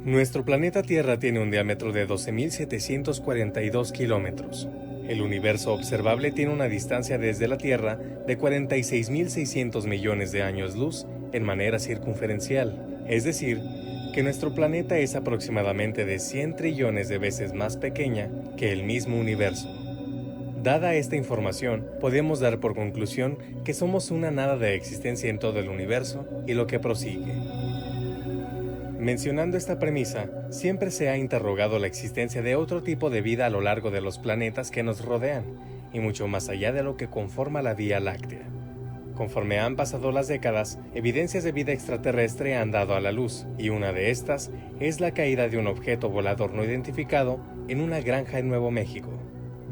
Nuestro planeta Tierra tiene un diámetro de 12.742 kilómetros. El universo observable tiene una distancia desde la Tierra de 46.600 millones de años luz en manera circunferencial, es decir, que nuestro planeta es aproximadamente de 100 trillones de veces más pequeña que el mismo universo. Dada esta información, podemos dar por conclusión que somos una nada de existencia en todo el universo y lo que prosigue. Mencionando esta premisa, siempre se ha interrogado la existencia de otro tipo de vida a lo largo de los planetas que nos rodean, y mucho más allá de lo que conforma la Vía Láctea. Conforme han pasado las décadas, evidencias de vida extraterrestre han dado a la luz, y una de estas es la caída de un objeto volador no identificado en una granja en Nuevo México.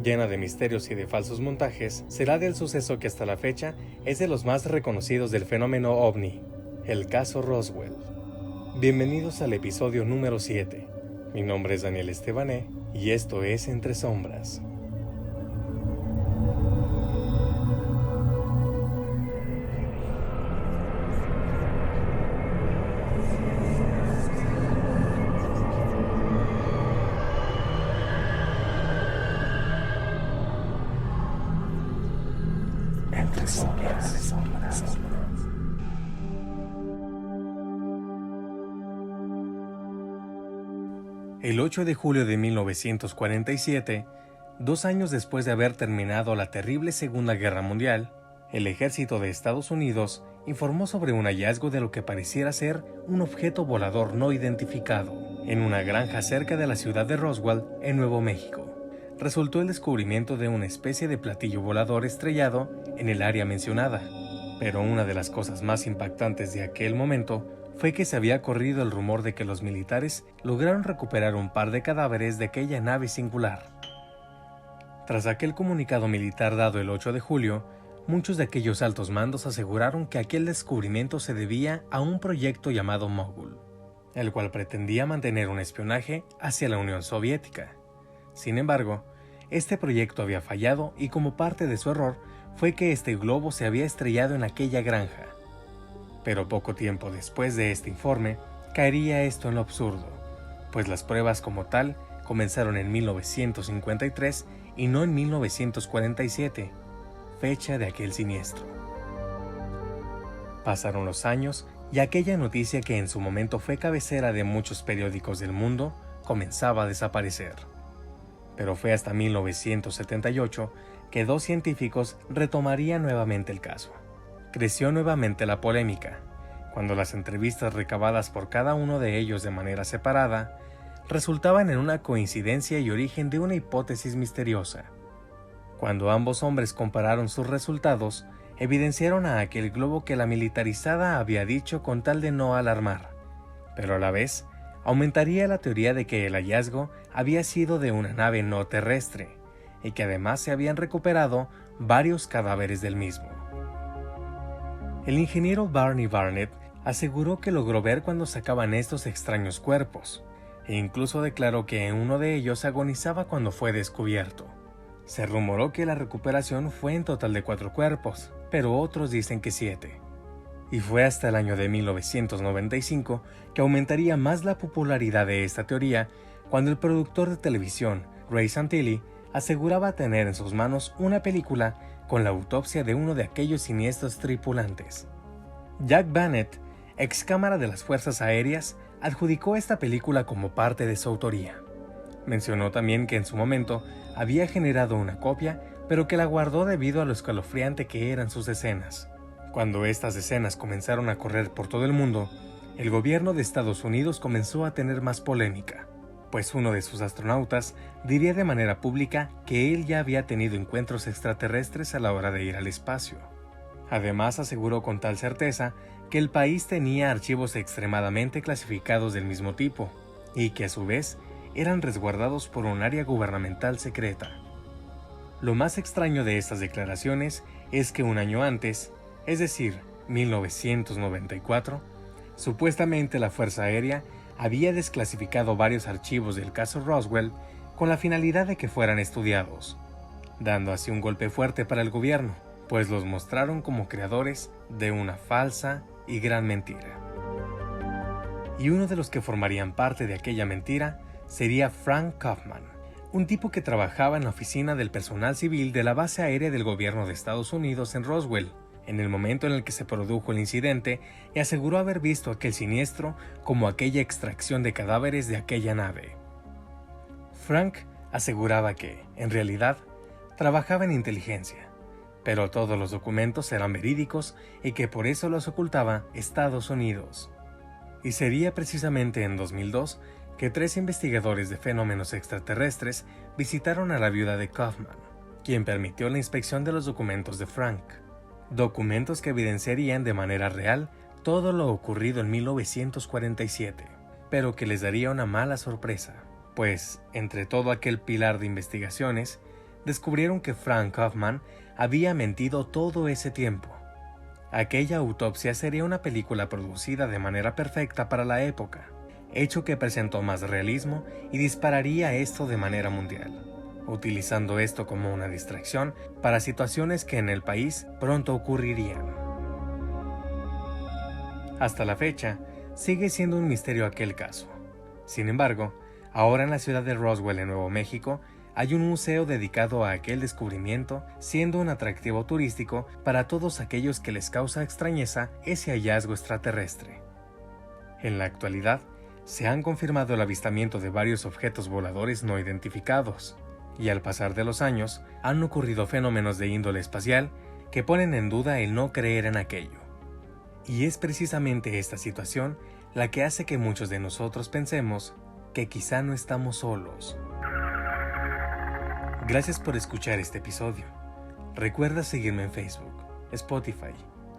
Llena de misterios y de falsos montajes, será del suceso que hasta la fecha es de los más reconocidos del fenómeno OVNI, el caso Roswell. Bienvenidos al episodio número 7. Mi nombre es Daniel Estebané y esto es Entre Sombras. Entre Sombras. El 8 de julio de 1947, 2 años después de haber terminado la terrible Segunda Guerra Mundial, el ejército de Estados Unidos informó sobre un hallazgo de lo que pareciera ser un objeto volador no identificado en una granja cerca de la ciudad de Roswell, en Nuevo México. Resultó el descubrimiento de una especie de platillo volador estrellado en el área mencionada, pero una de las cosas más impactantes de aquel momento fue que se había corrido el rumor de que los militares lograron recuperar un par de cadáveres de aquella nave singular. Tras aquel comunicado militar dado el 8 de julio, muchos de aquellos altos mandos aseguraron que aquel descubrimiento se debía a un proyecto llamado Mogul, el cual pretendía mantener un espionaje hacia la Unión Soviética. Sin embargo, este proyecto había fallado y como parte de su error fue que este globo se había estrellado en aquella granja. Pero poco tiempo después de este informe, caería esto en lo absurdo, pues las pruebas como tal comenzaron en 1953 y no en 1947, fecha de aquel siniestro. Pasaron los años y aquella noticia que en su momento fue cabecera de muchos periódicos del mundo comenzaba a desaparecer. Pero fue hasta 1978 que 2 científicos retomarían nuevamente el caso. Creció nuevamente la polémica, cuando las entrevistas recabadas por cada uno de ellos de manera separada resultaban en una coincidencia y origen de una hipótesis misteriosa. Cuando ambos hombres compararon sus resultados, evidenciaron a aquel globo que la militarizada había dicho con tal de no alarmar, pero a la vez aumentaría la teoría de que el hallazgo había sido de una nave no terrestre, y que además se habían recuperado varios cadáveres del mismo. El ingeniero Barney Barnett aseguró que logró ver cuando sacaban estos extraños cuerpos, e incluso declaró que uno de ellos agonizaba cuando fue descubierto. Se rumoró que la recuperación fue en total de 4 cuerpos, pero otros dicen que 7. Y fue hasta el año de 1995 que aumentaría más la popularidad de esta teoría, cuando el productor de televisión, Ray Santilli, aseguraba tener en sus manos una película con la autopsia de uno de aquellos siniestros tripulantes. Jack Bennett, ex cámara de las Fuerzas Aéreas, adjudicó esta película como parte de su autoría. Mencionó también que en su momento había generado una copia, pero que la guardó debido a lo escalofriante que eran sus escenas. Cuando estas escenas comenzaron a correr por todo el mundo, el gobierno de Estados Unidos comenzó a tener más polémica, pues uno de sus astronautas diría de manera pública que él ya había tenido encuentros extraterrestres a la hora de ir al espacio. Además, aseguró con tal certeza que el país tenía archivos extremadamente clasificados del mismo tipo, y que a su vez eran resguardados por un área gubernamental secreta. Lo más extraño de estas declaraciones es que un año antes, es decir, 1994, supuestamente la Fuerza Aérea había desclasificado varios archivos del caso Roswell con la finalidad de que fueran estudiados, dando así un golpe fuerte para el gobierno, pues los mostraron como creadores de una falsa y gran mentira. Y uno de los que formarían parte de aquella mentira sería Frank Kaufman, un tipo que trabajaba en la oficina del personal civil de la base aérea del gobierno de Estados Unidos en Roswell, en el momento en el que se produjo el incidente, y aseguró haber visto aquel siniestro como aquella extracción de cadáveres de aquella nave. Frank aseguraba que, en realidad, trabajaba en inteligencia, pero todos los documentos eran verídicos y que por eso los ocultaba Estados Unidos. Y sería precisamente en 2002 que 3 investigadores de fenómenos extraterrestres visitaron a la viuda de Kaufman, quien permitió la inspección de los documentos de Frank. Documentos que evidenciarían de manera real todo lo ocurrido en 1947, pero que les daría una mala sorpresa, pues, entre todo aquel pilar de investigaciones, descubrieron que Frank Kaufman había mentido todo ese tiempo. Aquella autopsia sería una película producida de manera perfecta para la época, hecho que presentó más realismo y dispararía esto de manera mundial, utilizando esto como una distracción para situaciones que en el país pronto ocurrirían. Hasta la fecha, sigue siendo un misterio aquel caso. Sin embargo, ahora en la ciudad de Roswell, en Nuevo México, hay un museo dedicado a aquel descubrimiento, siendo un atractivo turístico para todos aquellos que les causa extrañeza ese hallazgo extraterrestre. En la actualidad, se han confirmado el avistamiento de varios objetos voladores no identificados, y al pasar de los años, han ocurrido fenómenos de índole espacial que ponen en duda el no creer en aquello. Y es precisamente esta situación la que hace que muchos de nosotros pensemos que quizá no estamos solos. Gracias por escuchar este episodio. Recuerda seguirme en Facebook, Spotify,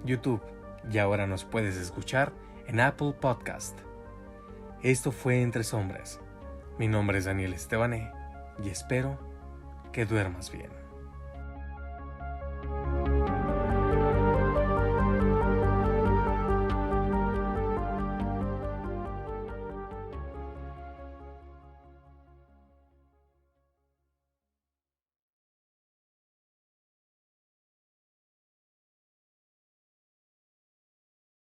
YouTube y ahora nos puedes escuchar en Apple Podcast. Esto fue Entre Sombras. Mi nombre es Daniel Estebané y espero que duermas bien.